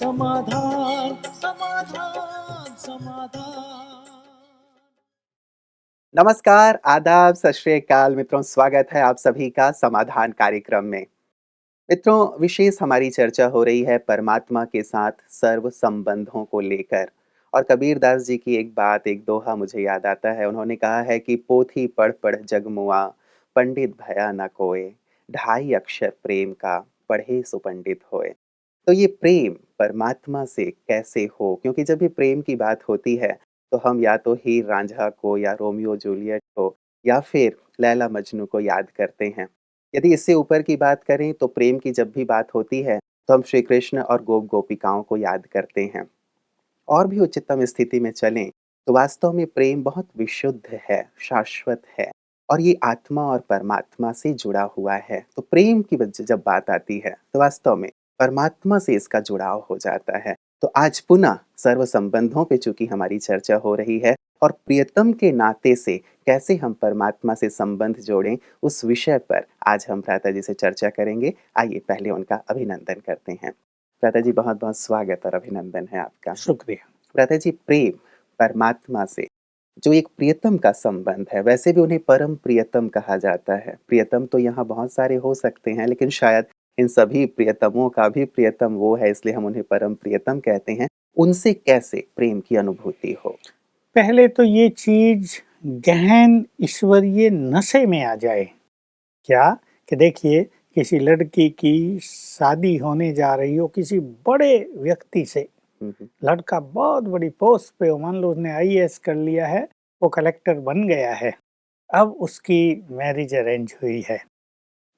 समाधान समाधान समाधान। नमस्कार, आदाब, सत श्री अकाल मित्रों, स्वागत है आप सभी का समाधान कार्यक्रम में। मित्रों, विशेष हमारी चर्चा हो रही है परमात्मा के साथ सर्व संबंधों को लेकर। और कबीरदास जी की एक बात, एक दोहा मुझे याद आता है। उन्होंने कहा है कि पोथी पढ़ पढ़ जग मुआ, पंडित भया न कोय, ढाई अक्षर प्रेम का, पढ़े सो पंडित होए। तो ये प्रेम परमात्मा से कैसे हो, क्योंकि जब भी प्रेम की बात होती है तो हम या तो हीर रांझा को या रोमियो जूलियट को या फिर लैला मजनू को याद करते हैं। यदि इससे ऊपर की बात करें तो प्रेम की जब भी बात होती है तो हम श्री कृष्ण और गोप गोपिकाओं को याद करते हैं। और भी उच्चतम स्थिति में चलें तो वास्तव में प्रेम बहुत विशुद्ध है, शाश्वत है और ये आत्मा और परमात्मा से जुड़ा हुआ है। तो प्रेम की जब बात आती है तो वास्तव में परमात्मा से इसका जुड़ाव हो जाता है। तो आज पुनः सर्व संबंधों पे चूंकि हमारी चर्चा हो रही है और प्रियतम के नाते से कैसे हम परमात्मा से संबंध जोड़ें, उस विषय पर आज हम भ्राता जी से चर्चा करेंगे। आइए पहले उनका अभिनंदन करते हैं। भ्राता जी, बहुत बहुत स्वागत और अभिनंदन है आपका। शुक्रिया। भ्राता जी, प्रेम परमात्मा से जो एक प्रियतम का संबंध है, वैसे भी उन्हें परम प्रियतम कहा जाता है। प्रियतम तो यहाँ बहुत सारे हो सकते हैं, लेकिन शायद इन सभी प्रियतमों का भी प्रियतम वो है, इसलिए हम उन्हें परम प्रियतम कहते हैं। उनसे कैसे प्रेम की अनुभूति हो? पहले तो ये चीज गहन ईश्वरीय नशे में आ जाए क्या, कि देखिए किसी लड़की की शादी होने जा रही हो किसी बड़े व्यक्ति से। हम्म, लड़का बहुत बड़ी पोस्ट पे हो, मान लो उसने आईएएस कर लिया है, वो कलेक्टर बन गया है, अब उसकी मैरिज अरेंज हुई है।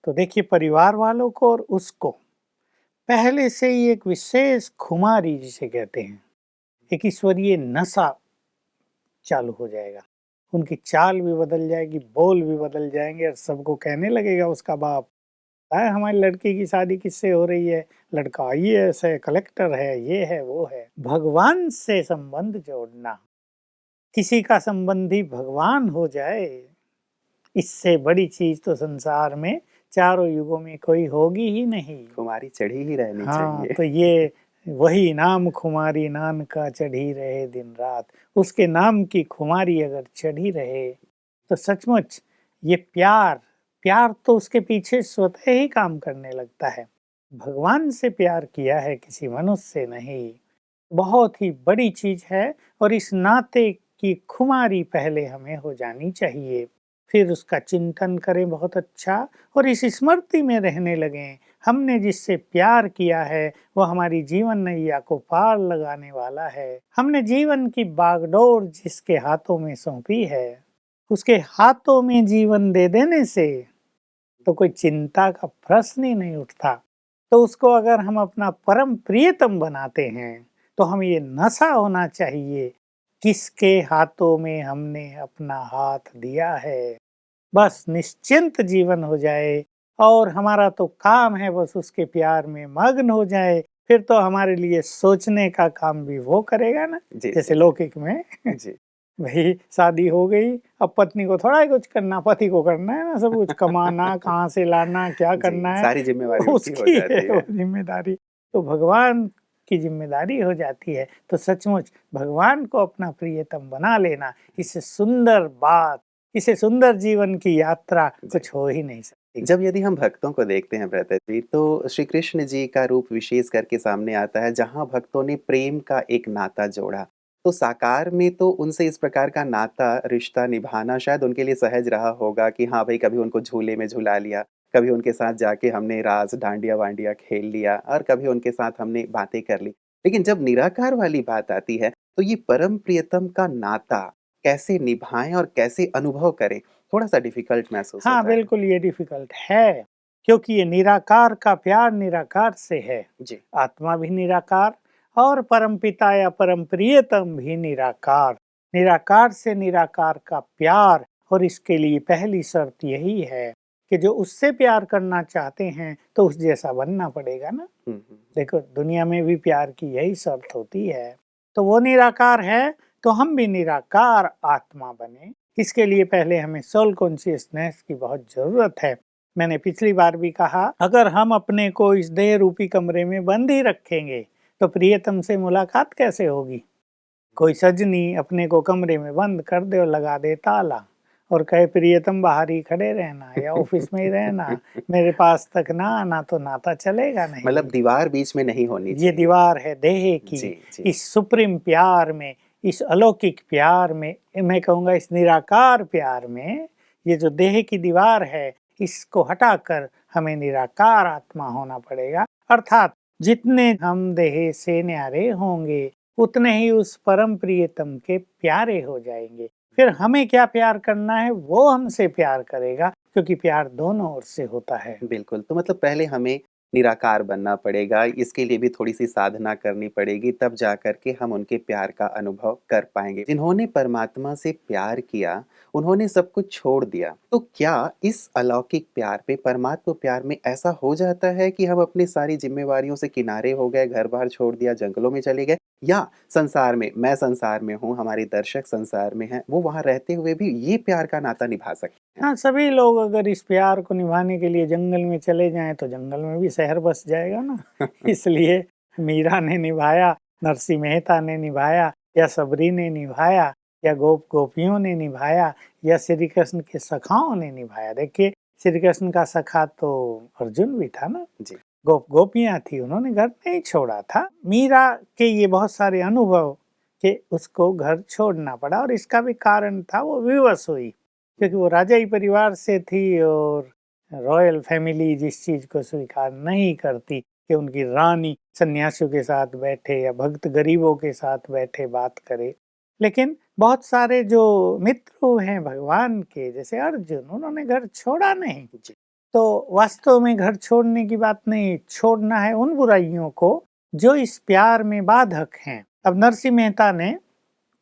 तो देखिए परिवार वालों को और उसको पहले से ही एक विशेष खुमारी जिसे कहते हैं, एक ईश्वरीय नशा चालू हो जाएगा। उनकी चाल भी बदल जाएगी, बोल भी बदल जाएंगे और सबको कहने लगेगा उसका बाप, है हमारी लड़की की शादी किससे हो रही है, लड़का आईएएस है, कलेक्टर है, ये है वो है। भगवान से संबंध जोड़ना, किसी का संबंधी भगवान हो जाए, इससे बड़ी चीज तो संसार में चारों युगों में कोई होगी ही नहीं। खुमारी चढ़ी ही रहनी हाँ, चाहिए। तो ये वही नाम खुमारी नान का चढ़ी रहे दिन रात, उसके नाम की खुमारी अगर चढ़ी रहे तो सचमुच ये प्यार प्यार तो उसके पीछे स्वतः ही काम करने लगता है। भगवान से प्यार किया है, किसी मनुष्य से नहीं, बहुत ही बड़ी चीज है। और इस नाते की खुमारी पहले हमें हो जानी चाहिए, फिर उसका चिंतन करें बहुत अच्छा, और इस स्मृति में रहने लगें हमने जिससे प्यार किया है वो हमारी जीवन नैया को पार लगाने वाला है। हमने जीवन की बागडोर जिसके हाथों में सौंपी है, उसके हाथों में जीवन दे देने से तो कोई चिंता का प्रश्न ही नहीं उठता। तो उसको अगर हम अपना परम प्रियतम बनाते हैं तो हमें ये नशा होना चाहिए, किसके हाथों में हमने अपना हाथ दिया है। बस निश्चिंत जीवन हो जाए और हमारा तो काम है बस उसके प्यार में मग्न हो जाए, फिर तो हमारे लिए सोचने का काम भी वो करेगा ना। जी जैसे जी लौकिक में जी। भाई शादी हो गई, अब पत्नी को थोड़ा ही कुछ करना, पति को करना है ना सब कुछ, कमाना, कहाँ से लाना, क्या जी, करना है, सारी जिम्मेवारी वो उसकी हो उसकी है जाती वो है। जिम्मेदारी। तो भगवान की जिम्मेदारी हो जाती है। तो सचमुच भगवान को अपना प्रियतम बना लेना, इससे सुंदर बात, इससे सुंदर जीवन की यात्रा जी। कुछ हो ही नहीं सकती। जब यदि हम भक्तों को देखते हैं भ्राता जी, तो श्री कृष्ण जी का रूप विशेष करके सामने आता है, जहाँ भक्तों ने प्रेम का एक नाता जोड़ा। तो साकार में तो उनसे इस प्रकार का नाता, रिश्ता निभाना शायद उनके लिए सहज रहा होगा कि हाँ भाई, कभी उनको झूले में झुला लिया, कभी उनके साथ जाके हमने रास डांडिया वांडिया खेल लिया और कभी उनके साथ हमने बातें कर ली। लेकिन जब निराकार वाली बात आती है तो ये परम प्रियतम का नाता कैसे निभाएं और कैसे अनुभव करें, थोड़ा सा डिफिकल्ट महसूस हाँ होता है। बिल्कुल, ये डिफिकल्ट है, क्योंकि ये निराकार का प्यार निराकार से है। जी। आत्मा भी निराकार और परमपिता या परम प्रियतम भी निराकार। निराकार से निराकार का प्यार, और इसके लिए पहली शर्त यही है कि जो उससे प्यार करना चाहते हैं तो उस जैसा बनना पड़ेगा ना। देखो दुनिया में भी प्यार की यही शर्त होती है। तो वो निराकार है तो हम भी निराकार आत्मा बने, इसके लिए पहले हमें सोल कॉन्शियसनेस की बहुत जरूरत है। मैंने पिछली बार भी कहा, अगर हम अपने को इस देह रूपी कमरे में बंद ही रखेंगे तो प्रियतम से मुलाकात कैसे होगी? कोई सजनी अपने को कमरे में बंद कर दे और लगा दे ताला और कहे प्रियतम बाहर ही खड़े रहना या ऑफिस में ही रहना, मेरे पास तक ना आना तो नाता चलेगा नहीं। मतलब दीवार बीच में नहीं होनी ये चाहिए। दीवार है देह की। जी, जी। इस सुप्रीम प्यार में, इस अलौकिक प्यार में, मैं कहूँगा इस निराकार प्यार में, ये जो देह की दीवार है, इसको हटाकर हमें निराकार आत्मा होना पड़ेगा। अर्थात जितने हम देह से न्यारे होंगे, उतने ही उस परम प्रियतम के प्यारे हो जाएंगे। फिर हमें क्या प्यार करना है, वो हमसे प्यार करेगा, क्योंकि प्यार दोनों ओर से होता है। बिल्कुल, तो मतलब पहले हमें निराकार बनना पड़ेगा, इसके लिए भी थोड़ी-सी साधना करनी पड़ेगी, तब जाकर के हम उनके प्यार का अनुभव कर पाएँगे। जिन्होंने परमात्मा से प्यार किया, उन्होंने सब कुछ छोड़ दिया, तो क्या इस अलौकिक प्यार पे, परमात्मा प्यार में ऐसा हो जाता है कि हम अपनी सारी ज़िम्मेवारियों से किनारे हो गए, घर-बार छोड़ दिया, जंगलों में चले गए? या संसार में, मैं संसार में हूँ, हमारे दर्शक संसार में हैं, वो वहाँ रहते हुए भी ये प्यार का नाता निभा सकते हैं? हाँ, सभी लोग अगर इस प्यार को निभाने के लिए जंगल में चले जाएं तो जंगल में भी शहर बस जाएगा ना। इसलिए मीरा ने निभाया, नरसिंह मेहता ने निभाया, या सबरी ने निभाया, या गोप गोपियों ने निभाया, या श्री कृष्ण के सखाओं ने निभाया। देखिए, श्री कृष्ण का सखा तो अर्जुन भी था ना, जी। गोप गोपियां थी, उन्होंने घर नहीं छोड़ा था। मीरा के ये बहुत सारे अनुभव कि उसको घर छोड़ना पड़ा, और इसका भी कारण था, वो विवश हुई, क्योंकि वो राजाई परिवार से थी और रॉयल फैमिली जिस चीज को स्वीकार नहीं करती कि उनकी रानी सन्यासियों के साथ बैठे या भक्त गरीबों के साथ बैठे बात करे। लेकिन बहुत सारे जो मित्र हैं भगवान के, जैसे अर्जुन, उन्होंने घर छोड़ा नहीं। जी। तो वास्तव में घर छोड़ने की बात नहीं, छोड़ना है उन बुराइयों को जो इस प्यार में बाधक हैं। अब नरसिंह मेहता ने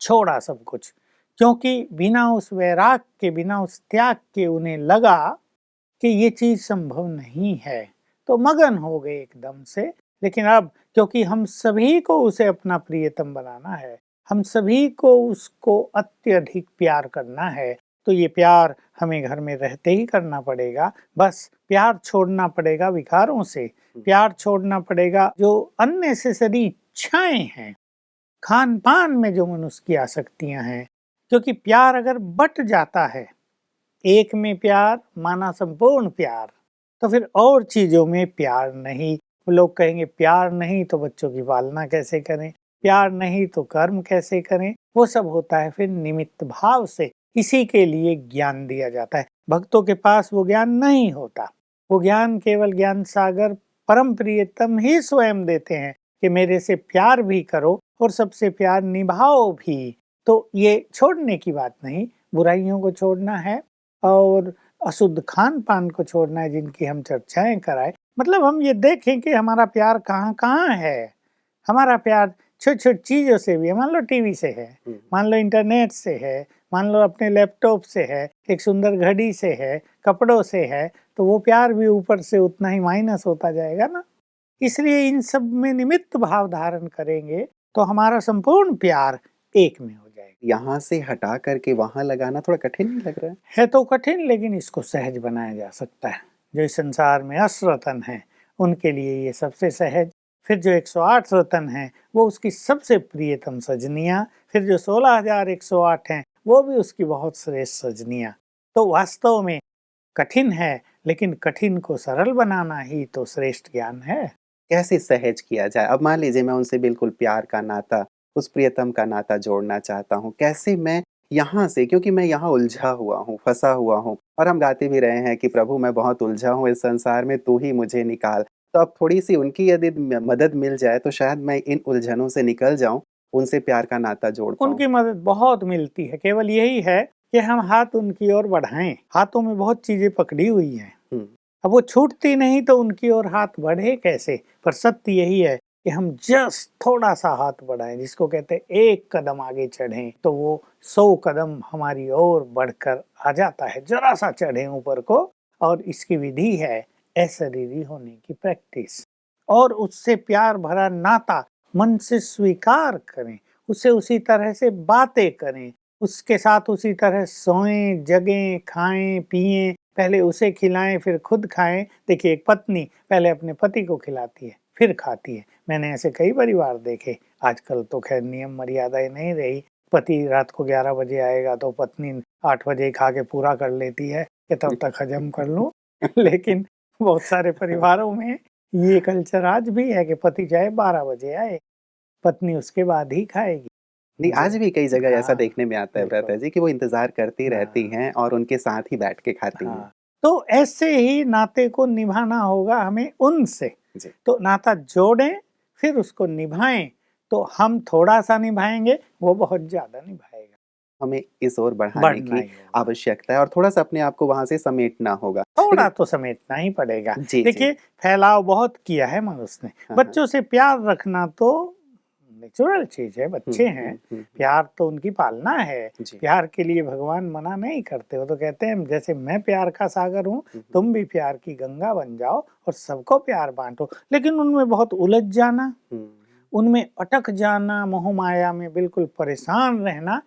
छोड़ा सब कुछ, क्योंकि बिना उस वैराग के, बिना उस त्याग के उन्हें लगा कि ये चीज संभव नहीं है, तो मगन हो गए एकदम से। लेकिन अब क्योंकि हम सभी को उसे अपना प्रियतम बनाना है, हम सभी को उसको अत्यधिक प्यार करना है, तो ये प्यार हमें घर में रहते ही करना पड़ेगा। बस प्यार छोड़ना पड़ेगा विकारों से, प्यार छोड़ना पड़ेगा जो अननेसेसरी इच्छाएं हैं, खान पान में जो मनुष्य की आसक्तियां हैं। क्योंकि प्यार अगर बट जाता है, एक में प्यार माना संपूर्ण प्यार, तो फिर और चीजों में प्यार नहीं। लोग कहेंगे प्यार नहीं तो बच्चों की पालना कैसे करें, प्यार नहीं तो कर्म कैसे करें, वो सब होता है फिर निमित्त भाव से। इसी के लिए ज्ञान दिया जाता है। भक्तों के पास वो ज्ञान नहीं होता, वो ज्ञान केवल ज्ञान सागर परम प्रियतम ही स्वयं देते हैं कि मेरे से प्यार भी करो और सबसे प्यार निभाओ भी। तो ये छोड़ने की बात नहीं, बुराइयों को छोड़ना है और अशुद्ध खान पान को छोड़ना है, जिनकी हम चर्चाएं कराएं। मतलब हम ये देखें कि हमारा प्यार कहाँ कहाँ है। हमारा प्यार छोटी छोटी चीजों से भी है। मान लो टीवी से है, मान लो इंटरनेट से है, मान लो अपने लैपटॉप से है, एक सुंदर घड़ी से है, कपड़ों से है, तो वो प्यार भी ऊपर से उतना ही माइनस होता जाएगा ना। इसलिए इन सब में निमित्त भाव धारण करेंगे तो हमारा संपूर्ण प्यार एक में हो जाएगा। यहाँ से हटा करके वहाँ लगाना थोड़ा कठिन नहीं लग रहा है? है तो कठिन, लेकिन इसको सहज बनाया जा सकता है। जो इस संसार में 80 रतन हैं, उनके लिए ये सबसे सहज। फिर जो 108 रतन हैं, वो उसकी सबसे प्रियतम सजनियाँ। फिर जो 16,108 हैं, वो भी उसकी बहुत श्रेष्ठ सजनियाँ। तो वास्तव में कठिन है, लेकिन कठिन को सरल बनाना ही तो श्रेष्ठ ज्ञान है। कैसे सहज किया जाए? अब मान लीजिए मैं उनसे बिल्कुल प्यार का नाता, उस प्रियतम का नाता जोड़ना चाहता हूँ, कैसे मैं यहाँ से, क्योंकि मैं यहाँ उलझा हुआ हूँ, फँसा हुआ हूँ, और हम गाते भी रहे हैं कि प्रभु मैं बहुत उलझा हूँ इस संसार में, तू ही मुझे निकाल। तो अब थोड़ी-सी उनकी यदि मदद मिल जाए तो शायद मैं इन उलझनों से निकल जाऊँ, उनसे प्यार का नाता जोड़ पाऊँ। उनकी मदद बहुत मिलती है, केवल यही है कि हम हाथ उनकी ओर बढ़ाएं। हाथों में बहुत चीजें पकड़ी हुई हैं, हुँ, अब वो छूटती नहीं तो उनकी ओर हाथ बढ़े कैसे। पर सत्य यही है कि हम जस्ट थोड़ा सा हाथ बढ़ाएं, जिसको कहते हैं एक कदम आगे चढ़ें, तो वो 100 कदम हमारी ओर बढ़कर आ जाता है। जरा सा चढ़ें ऊपर को, और इसकी विधि है अशरीरी होने की प्रैक्टिस, और उससे प्यार भरा नाता मन से स्वीकार करें, उससे उसी तरह से बातें करें, उसके साथ उसी तरह सोएं, जगें, खाएं, पिएं, पहले उसे खिलाएं फिर खुद खाएं। देखिए, एक पत्नी पहले अपने पति को खिलाती है, फिर खाती है। मैंने ऐसे कई परिवार देखे। आजकल तो खैर नियम मर्यादाएं नहीं रही। पति रात को 11 बजे आएगा तो पत्नी 8 बजे ही खा के पूरा कर लेती है कि तब तक हजम कर लूं। लेकिन बहुत सारे परिवारों में ये कल्चर आज भी है कि पति चाहे 12 बजे आए, पत्नी उसके बाद ही खाएगी। नहीं, आज जो भी कई जगह ऐसा हाँ, देखने में आता है भ्राता बिल्कुल। जी कि वो इंतज़ार करती रहती हाँ, हैं और उनके साथ ही बैठ के खाती हैं। हाँ। तो ऐसे ही नाते को निभाना होगा हमें उनसे। जी, तो नाता जोड़ें, फिर उसको निभाएँ। तो हम थोड़ा-सा निभाएँगे, वो बहुत ज़्यादा निभाएगा। हमें इस ओर बढ़ाने बढ़ना की ही होगा। आवश्यकता है और थोड़ा-सा अपने आप को वहाँ से समेटना होगा। थोड़ा लेकिन तो समेटना ही पड़ेगा। जी, जी। देखिए, फैलाव बहुत किया है मनुष्य ने। हाँ, हाँ। बच्चों से प्यार रखना तो नेचुरल चीज़ है, हुँ, बच्चे हैं, हुँ, हुँ, हुँ। प्यार तो उनकी पालना है। जी। प्यार के लिए भगवान मना नहीं करते। वो तो कहते हैं जैसे मैं प्यार का सागर हूँ, हुँ, हुँ, तुम भी प्यार की गंगा बन जाओ और सबको प्यार बाँटो। लेकिन उनमें बहुत उलझ जाना, हुँ। उनमें अटक जाना, मोह-माया में बिल्कुल परेशान रहना,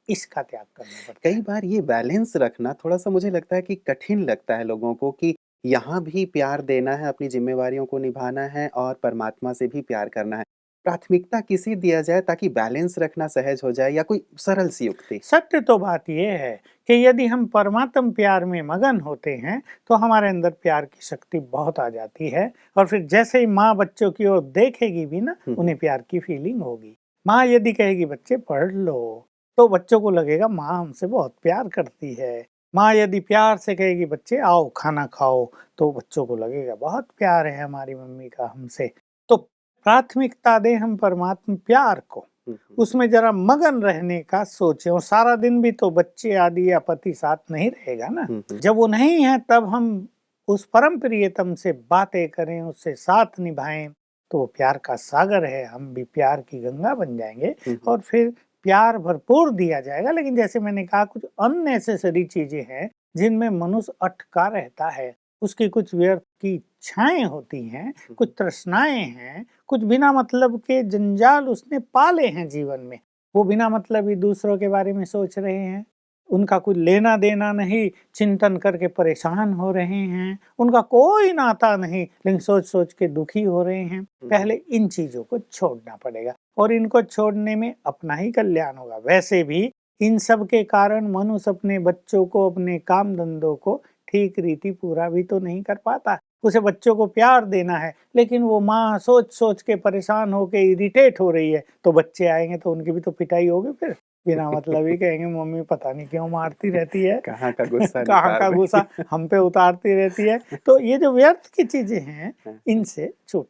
इसका त्याग करना पड़ता कई है। बार ये बैलेंस रखना थोड़ा-सा मुझे लगता है कि कठिन लगता है लोगों को कि यहाँ भी प्यार देना है, अपनी ज़िम्मेवारियों को निभाना है और परमात्मा से भी प्यार करना है। प्राथमिकता किसे दिया जाए ताकि बैलेंस रखना सहज हो जाए या कोई सरल सी युक्ति? सत्य तो बात ये है कि यदि हम परमात्म प्यार में मगन होते हैं, तो हमारे अंदर प्यार की शक्ति बहुत आ जाती है और फिर जैसे ही माँ बच्चों की ओर देखेगी भी ना, हुँ, हुँ। उन्हें प्यार की फीलिंग होगी। माँ यदि कहेगी बच्चे पढ़ लो, तो बच्चों को लगेगा माँ हमसे बहुत प्यार करती है। माँ यदि प्यार से कहेगी बच्चे आओ खाना खाओ, तो बच्चों को लगेगा बहुत प्यार है हमारी मम्मी का हमसे। तो प्राथमिकता दें हम परमात्म प्यार को। हुँ, हुँ। उसमें ज़रा मगन रहने का सोचें और सारा दिन भी तो बच्चे आदि या पति साथ नहीं रहेगा ना। हुँ, हुँ। जब वो नहीं है तब हम उस परम प्रियतम से बातें करें, उससे साथ निभाएँ, तो वो प्यार का सागर है, हम भी प्यार की गंगा बन जाएँगे हुँ, हुँ। और फिर प्यार भरपूर दिया जाएगा। लेकिन जैसे मैंने कहा कुछ अननेसेसरी चीज़ें हैं, जिनमें मनुष्य अटका रहता है। उसकी कुछ व्यर्थ की इच्छाएँ होती हैं, हुँ, कुछ हुँ। तृष्णाएँ हैं, कुछ बिना मतलब के जंजाल उसने पाले हैं जीवन में। वो बिना मतलब ही दूसरों के बारे में सोच रहे हैं। उनका कुछ लेना-देना नहीं, चिंतन करके परेशान हो रहे हैं। उनका कोई नाता नहीं, लेकिन सोच-सोच के दुखी हो रहे हैं। हुँ, हुँ। पहले इन चीज़ों को छोड़ना पड़ेगा और इनको छोड़ने में अपना ही कल्याण होगा। वैसे भी इन सब के कारण मनुष्य अपने बच्चों को, अपने काम-धंधों को ठीक रीति पूरा भी तो नहीं कर पाता। उसे बच्चों को प्यार देना है, लेकिन वो माँ सोच-सोच के परेशान होके इरिटेट हो रही है, तो बच्चे आएँगे तो उनकी भी तो पिटाई होगी फिर। बिना मतलब ही कहेंगे मम्मी पता नहीं क्यों मारती रहती है। कहाँ का गुस्सा कहाँ निकाल का रही गुस्सा हम पे उतारती रहती है। तो ये जो व्यर्थ की चीज़ें हैं, हैं। इनसे छूट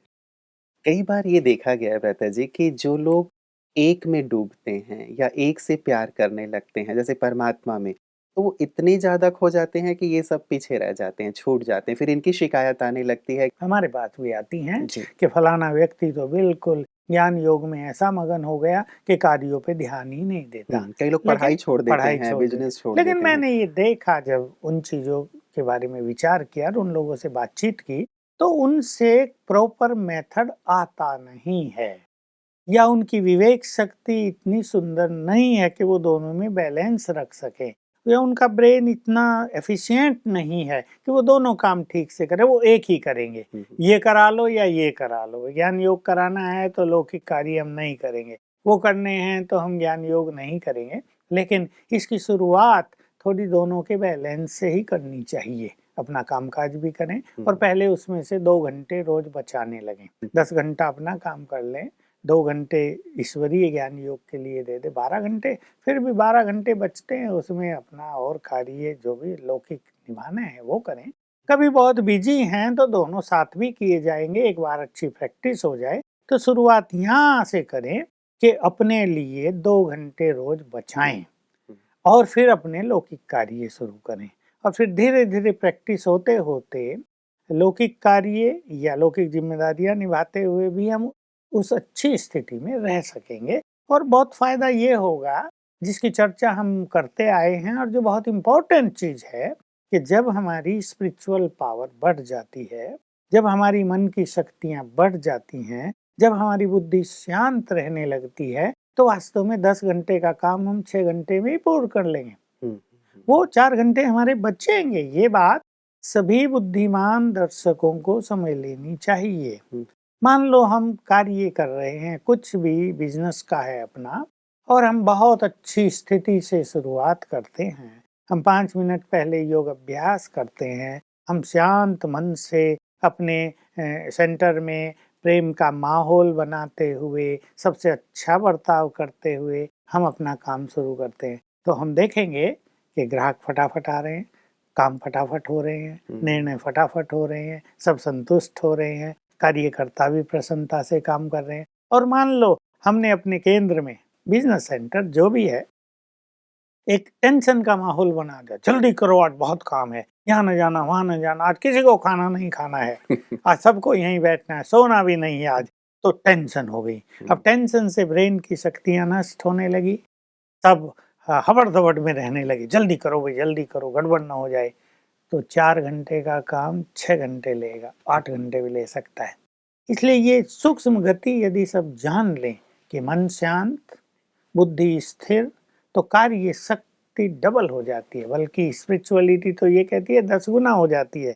कई बार ये देखा गया है भ्राता जी कि जो लोग एक में डूबते हैं या एक से प्यार करने लगते हैं जैसे परमात्मा में, तो वो इतने ज़्यादा खो जाते हैं कि ये सब पीछे रह जाते हैं, छूट जाते हैं। फिर इनकी शिकायत आने लगती है। हमारे पास भी आती हैं जी। कि फलाना व्यक्ति तो बिल्कुल ज्ञान योग में ऐसा मगन हो गया कि कार्यों पे ध्यान ही नहीं देता। कई लोग पढ़ाई लेकिन छोड़ देते पढ़ाई हैं, छोड़ देते। बिज़नेस छोड़ लेकिन देते हैं। मैंने ये देखा जब उन चीज़ों के बारे में विचार किया और उन लोगों से बातचीत की, तो उनसे प्रॉपर मेथड आता नहीं है या उनकी विवेक शक्ति इतनी सुंदर नहीं है कि वो दोनों में बैलेंस रख सकें या उनका ब्रेन इतना एफिशिएंट नहीं है कि वो दोनों काम ठीक से करें, वो एक ही करेंगे। हुँ, हुँ। ये करा लो या ये करा लो। ज्ञान योग कराना है तो लौकिक कार्य हम नहीं करेंगे, वो करने हैं तो हम ज्ञान योग नहीं करेंगे। लेकिन इसकी शुरुआत थोड़ी दोनों के बैलेंस से ही करनी चाहिए। अपना कामकाज भी करें हुँ, और हुँ। पहले उसमें से 2 घंटे रोज बचाने लगें। 10 घंटा अपना काम कर लें, 2 घंटे ईश्वरीय ज्ञान योग के लिए दे दे 12 घंटे, फिर भी 12 घंटे बचते हैं उसमें अपना और कार्य जो भी लौकिक निभाना है वो करें। कभी बहुत बिजी हैं तो दोनों साथ भी किए जाएंगे, एक बार अच्छी प्रैक्टिस हो जाए तो शुरुआत यहाँ से करें कि अपने लिए 2 घंटे रोज बचाएं हुँ। और फिर अपने लौकिक कार्य शुरू करें और फिर धीरे धीरे प्रैक्टिस होते होते लौकिक कार्य या लौकिक जिम्मेदारियां निभाते हुए भी हम उस अच्छी स्थिति में रह सकेंगे और बहुत फायदा ये होगा जिसकी चर्चा हम करते आए हैं और जो बहुत इम्पोर्टेंट चीज है कि जब हमारी स्पिरिचुअल पावर बढ़ जाती है, जब हमारी मन की शक्तियां बढ़ जाती हैं, जब हमारी बुद्धि शांत रहने लगती है, तो वास्तव में 10 घंटे का काम हम 6 घंटे में ही पूर्ण कर लेंगे। हुँ, हुँ, हुँ। वो 4 घंटे हमारे बचेंगे। ये बात सभी बुद्धिमान दर्शकों को समझ लेनी चाहिए। हुँ। मान लो हम कार्य कर रहे हैं, कुछ भी बिजनेस का है अपना, और हम बहुत अच्छी स्थिति से शुरुआत करते हैं। हम 5 मिनट पहले योग अभ्यास करते हैं। हम शांत मन से अपने सेंटर में प्रेम का माहौल बनाते हुए, सबसे अच्छा बर्ताव करते हुए हम अपना काम शुरू करते हैं। तो हम देखेंगे कि ग्राहक फटाफट आ रहे हैं, काम फटाफट हो रहे हैं, निर्णय फटाफट हो रहे हैं, सब संतुष्ट हो रहे हैं, कार्यकर्ता भी प्रसन्नता से काम कर रहे हैं। और मान लो हमने अपने केंद्र में, बिजनेस सेंटर जो भी है, एक टेंशन का माहौल बना दिया, जल्दी करो आज बहुत काम है, यहाँ न जाना वहाँ न जाना, आज किसी को खाना नहीं खाना है, आज सबको यहीं बैठना है, सोना भी नहीं है आज। तो टेंशन हो गई। अब टेंशन से ब्रेन की शक्तियां नष्ट होने लगी, सब हबड़ दबड़ में रहने लगे, जल्दी करो भाई जल्दी करो, गड़बड़ ना हो जाए। तो 4 घंटे का काम 6 घंटे लेगा, 8 घंटे भी ले सकता है। इसलिए ये सूक्ष्म गति यदि सब जान लें कि मन शांत, बुद्धि स्थिर, तो कार्य शक्ति डबल हो जाती है। बल्कि स्पिरिचुअलिटी तो ये कहती है 10 गुना हो जाती है,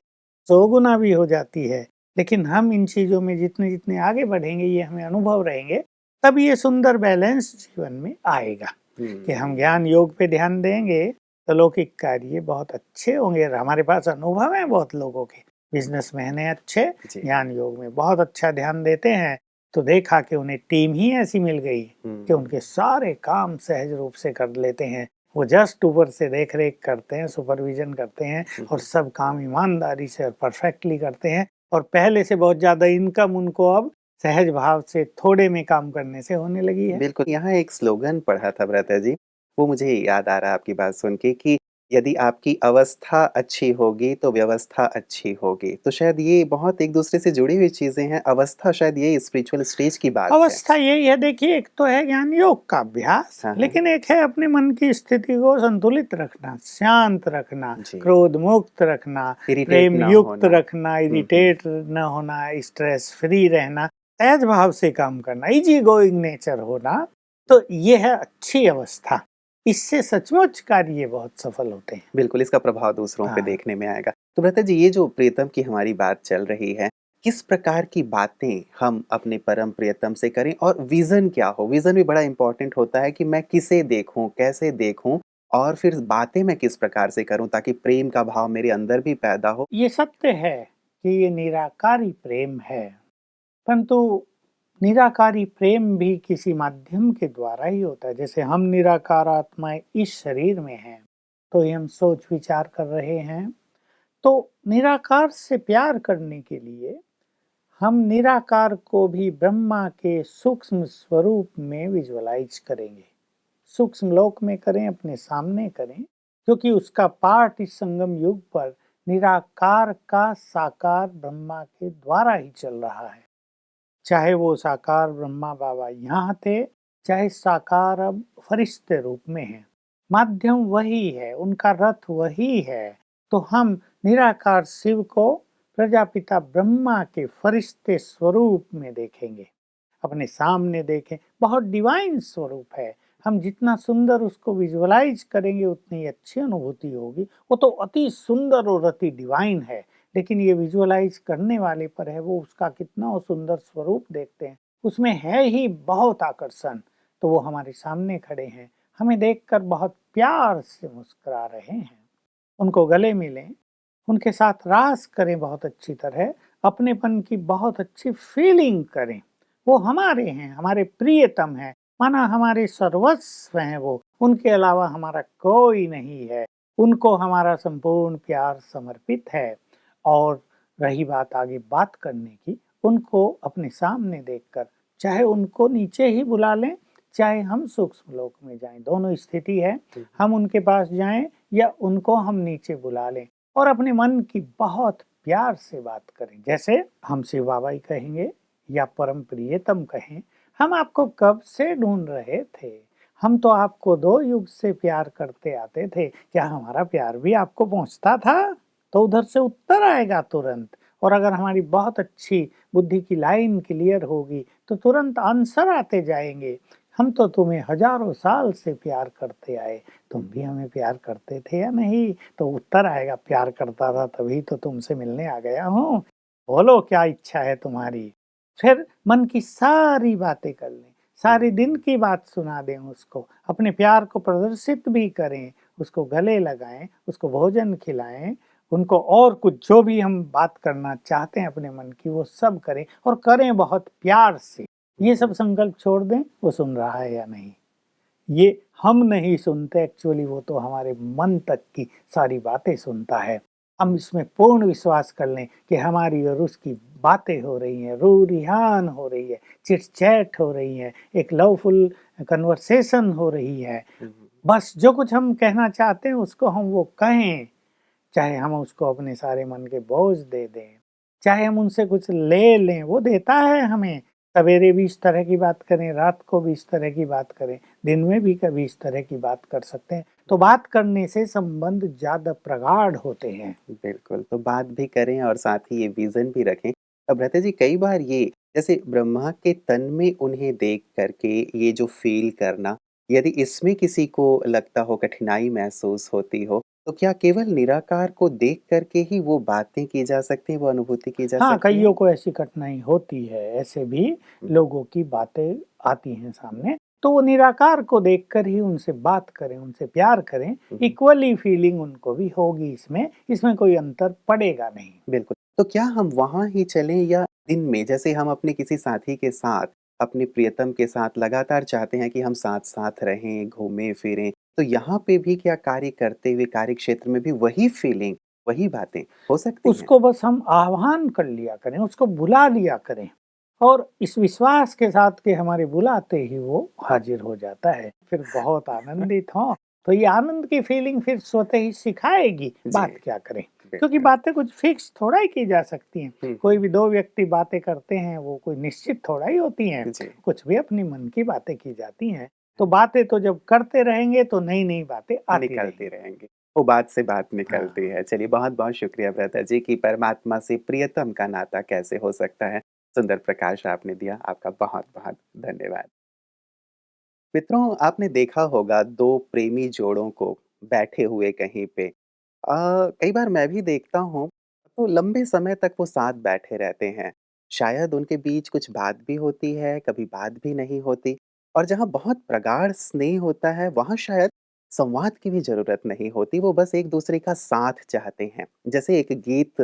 100 गुना भी हो जाती है। लेकिन हम इन चीजों में जितने जितने आगे बढ़ेंगे, ये हमें अनुभव रहेंगे, तब ये सुंदर बैलेंस जीवन में आएगा कि हम ज्ञान योग पे ध्यान देंगे तो लौकिक कार्य बहुत अच्छे होंगे। और हमारे पास अनुभव है बहुत लोगों के, बिजनेसमैन है अच्छे, जी। ज्ञान योग में बहुत अच्छा ध्यान देते हैं। तो देखा कि उन्हें टीम ही ऐसी मिल गई कि उनके सारे काम सहज रूप से कर लेते हैं। वो जस्ट ऊपर से देख रेख करते हैं, सुपरविजन करते हैं, और सब काम ईमानदारी से और परफेक्टली करते हैं। और पहले से बहुत ज्यादा इनकम उनको अब सहज भाव से थोड़े में काम करने से होने लगी है। बिल्कुल, यहाँ एक स्लोगन पढ़ा था भ्राता जी, वो मुझे याद आ रहा है आपकी बात सुन के कि यदि आपकी अवस्था अच्छी होगी तो व्यवस्था अच्छी होगी। तो शायद ये बहुत एक-दूसरे से जुड़ी हुई चीज़ें हैं, अवस्था शायद ये स्पिरिचुअल स्टेज की बात है। अवस्था यही है, देखिए एक तो है ज्ञान योग का अभ्यास, हाँ, हाँ। लेकिन एक है अपने मन की स्थिति को संतुलित रखना, शांत रखना, जी, क्रोध मुक्त रखना, इरिटेट प्रेम ना युक्त होना। रखना, इरिटेट न होना, स्ट्रेस फ्री रहना, सहज भाव से काम करना, इजी गोइंग नेचर होना। तो ये है अच्छी अवस्था। इससे सचमुच कार्य बहुत सफल होते हैं। बिल्कुल, इसका प्रभाव दूसरों पे हाँ, देखने में आएगा। तो भ्राता जी, ये जो प्रियतम की हमारी बात चल रही है, किस प्रकार की बातें हम अपने परम प्रियतम से करें और विज़न क्या हो? विज़न भी बड़ा इम्पोर्टेंट होता है कि मैं किसे देखूँ, कैसे देखूँ और फिर बातें मैं किस प्रकार से करूँ ताकि प्रेम का भाव मेरे अंदर भी पैदा हो? ये सत्य है कि ये निराकारी प्रेम है, परंतु निराकारी प्रेम भी किसी माध्यम के द्वारा ही होता है। जैसे हम निराकार आत्माएं इस शरीर में हैं, तो ये हम सोच विचार कर रहे हैं। तो निराकार से प्यार करने के लिए हम निराकार को भी ब्रह्मा के सूक्ष्म स्वरूप में विजुअलाइज करेंगे। सूक्ष्म लोक में करें, अपने सामने करें, क्योंकि उसका पाठ इस संगम युग पर निराकार का साकार ब्रह्मा के द्वारा ही चल रहा है। चाहे वो साकार ब्रह्मा बाबा यहाँ थे, चाहे साकार अब फरिश्ते रूप में हैं, माध्यम वही है, उनका रथ वही है। तो हम निराकार शिव को प्रजापिता ब्रह्मा के फरिश्ते स्वरूप में देखेंगे, अपने सामने देखें। बहुत डिवाइन स्वरूप है। हम जितना सुंदर उसको विजुअलाइज करेंगे, उतनी अच्छी अनुभूति होगी। वो तो अति सुंदर और अति डिवाइन है, लेकिन ये विजुअलाइज करने वाले पर है, वो उसका कितना सुंदर स्वरूप देखते हैं, उसमें है ही बहुत आकर्षण। तो वो हमारे सामने खड़े हैं, हमें देखकर बहुत प्यार से मुस्कुरा रहे हैं। उनको गले मिलें, उनके साथ रास करें बहुत अच्छी तरह, अपनेपन की बहुत अच्छी फीलिंग करें। वो हमारे हैं, हमारे प्रियतम हैं, माना हमारे सर्वस्व हैं वो, उनके अलावा हमारा कोई नहीं है। उनको हमारा संपूर्ण प्यार समर्पित है। और रही बात आगे बात करने की, उनको अपने सामने देखकर, चाहे उनको नीचे ही बुला लें, चाहे हम सूक्ष्म लोक में जाएं, दोनों स्थिति है। हम उनके पास जाएं या उनको हम नीचे बुला लें, और अपने मन की बहुत प्यार से बात करें। जैसे हम शिव बाबा ही कहेंगे या परम प्रियतम कहें, हम आपको कब से ढूंढ रहे थे, हम तो आपको 2 युग से प्यार करते आते थे, क्या हमारा प्यार भी आपको पहुंचता था? तो उधर से उत्तर आएगा तुरंत। और अगर हमारी बहुत अच्छी बुद्धि की लाइन क्लियर होगी, तो तुरंत आंसर आते जाएंगे। हम तो तुम्हें हजारों साल से प्यार करते आए, तुम भी हमें प्यार करते थे या नहीं? तो उत्तर आएगा, प्यार करता था तभी तो तुमसे मिलने आ गया हूँ, बोलो क्या इच्छा है तुम्हारी। फिर मन की सारी बातें कर लें, सारे दिन की बात सुना दें उसको, अपने प्यार को प्रदर्शित भी करें, उसको गले लगाएँ, उसको भोजन खिलाएँ, उनको और कुछ जो भी हम बात करना चाहते हैं अपने मन की वो सब करें और करें बहुत प्यार से। ये सब संकल्प छोड़ दें, वो सुन रहा है या नहीं। ये हम नहीं सुनते एक्चुअली वो तो हमारे मन तक की सारी बातें सुनता है। हम इसमें पूर्ण विश्वास कर लें कि हमारी और उसकी बातें हो रही हैं, रूह-रिहान हो रही है, चिट-चैट हो रही है, एक लवफुल कन्वर्सेशन हो रही है। हुँ, हुँ। बस जो कुछ हम कहना चाहते हैं उसको हम वो कहें, चाहे हम उसको अपने सारे मन के बोझ दे दें, चाहे हम उनसे कुछ ले लें, वो देता है हमें। सवेरे भी इस तरह की बात करें, रात को भी इस तरह की बात करें, दिन में भी कभी इस तरह की बात कर सकते हैं। तो बात करने से संबंध ज़्यादा प्रगाढ़ होते हैं। बिल्कुल, तो बात भी करें और साथ ही ये विज़न भी रखें। भ्राता जी कई बार ये जैसे ब्रह्मा के तन में उन्हें देख कर के ये जो फ़ील करना, यदि इसमें किसी को लगता हो कठिनाई महसूस होती हो, तो क्या केवल निराकार को देख कर के ही वो बातें की जा सकती हैं, वो अनुभूति की जा हाँ, सकती है? कइयों को ऐसी कठिनाई होती है, ऐसे भी हुँ, लोगों की बातें आती हैं सामने, तो वो निराकार को देखकर ही उनसे बात करें, उनसे प्यार करें, हुँ, हुँ। इक्वली फीलिंग उनको भी होगी इसमें कोई अंतर पड़ेगा नहीं। बिल्कुल, तो क्या हम वहाँ ही चलें या दिन में जैसे हम अपने किसी साथी के साथ, अपने प्रियतम के साथ लगातार चाहते हैं कि हम साथ-साथ रहें, घूमें-फिरें, तो यहाँ पे भी क्या कार्य करते हुए कार्य क्षेत्र में भी वही फीलिंग, वही बातें हो सकती हैं? उसको बस हम आह्वान कर लिया करें, उसको बुला लिया करें और इस विश्वास के साथ कि हमारे बुलाते ही वो हाज़िर हो जाता है। फिर बहुत आनंदित हों, तो ये आनंद की फीलिंग फिर स्वतः ही सिखाएगी, जी, बात क्या करें। क्योंकि बिल्कुल। बातें कुछ फिक्स थोड़ा ही की जा सकती हैं। हुँ, कोई हुँ। भी 2 व्यक्ति बातें करते हैं, वो कोई निश्चित थोड़ा ही होती हैं। जी, कुछ भी अपनी मन की बातें की जाती हैं। तो बातें तो जब करते रहेंगे, तो नई-नई बातें आती निकलती रहेंगी। रहेंगी। वो बात से बात हाँ। निकलती है। चलिए बहुत-बहुत शुक्रिया भ्राता जी कि परमात्मा से प्रियतम का नाता कैसे हो सकता है, सुंदर प्रकाश आपने दिया। आपका बहुत-बहुत धन्यवाद। मित्रों, आपने देखा होगा 2 प्रेमी जोड़ों को बैठे हुए कहीं पे। कई बार मैं भी देखता हूँ, तो लंबे समय तक वो साथ बैठे रहते हैं। शायद उनके बीच कुछ बात भी होती है, कभी बात भी नहीं होती और जहाँ बहुत प्रगाढ़ स्नेह होता है, वहाँ शायद संवाद की भी ज़रूरत नहीं होती, वो बस एक-दूसरे का साथ चाहते हैं। जैसे एक गीत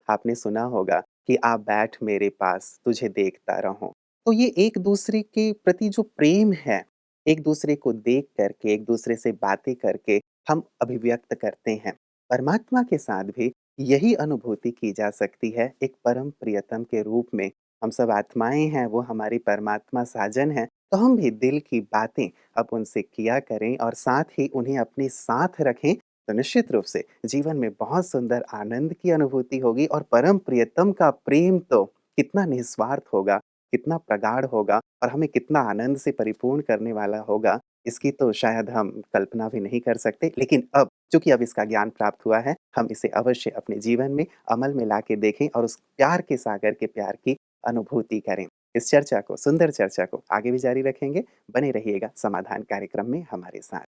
आपने सुना होगा कि "आ बैठ मेरे पास, तुझे देखता रहूँ।" तो ये एक-दूसरे के प्रति जो प्रेम है, एक-दूसरे को देख कर के, एक-दूसरे से बातें करके हम अभिव्यक्त करते हैं। परमात्मा के साथ भी यही अनुभूति की जा सकती है एक परम प्रियतम के रूप में। हम सब आत्माएँ हैं, वो हमारी परमात्मा साजन हैं, तो हम भी दिल की बातें अब उनसे किया करें और साथ ही उन्हें अपने साथ रखें, तो निश्चित रूप से जीवन में बहुत सुंदर आनंद की अनुभूति होगी और परम प्रियतम का प्रेम तो कितना निस्वार्थ होगा, कितना प्रगाढ़ होगा और हमें कितना आनंद से परिपूर्ण करने वाला होगा, इसकी तो शायद हम कल्पना भी नहीं कर सकते। लेकिन अब चूँकि अब इसका ज्ञान प्राप्त हुआ है, हम इसे अवश्य अपने जीवन में अमल में लाके देखें और उस प्यार के सागर के प्यार की अनुभूति करें। इस चर्चा को, सुंदर चर्चा को आगे भी जारी रखेंगे। बने रहिएगा समाधान कार्यक्रम में हमारे साथ।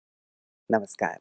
नमस्कार।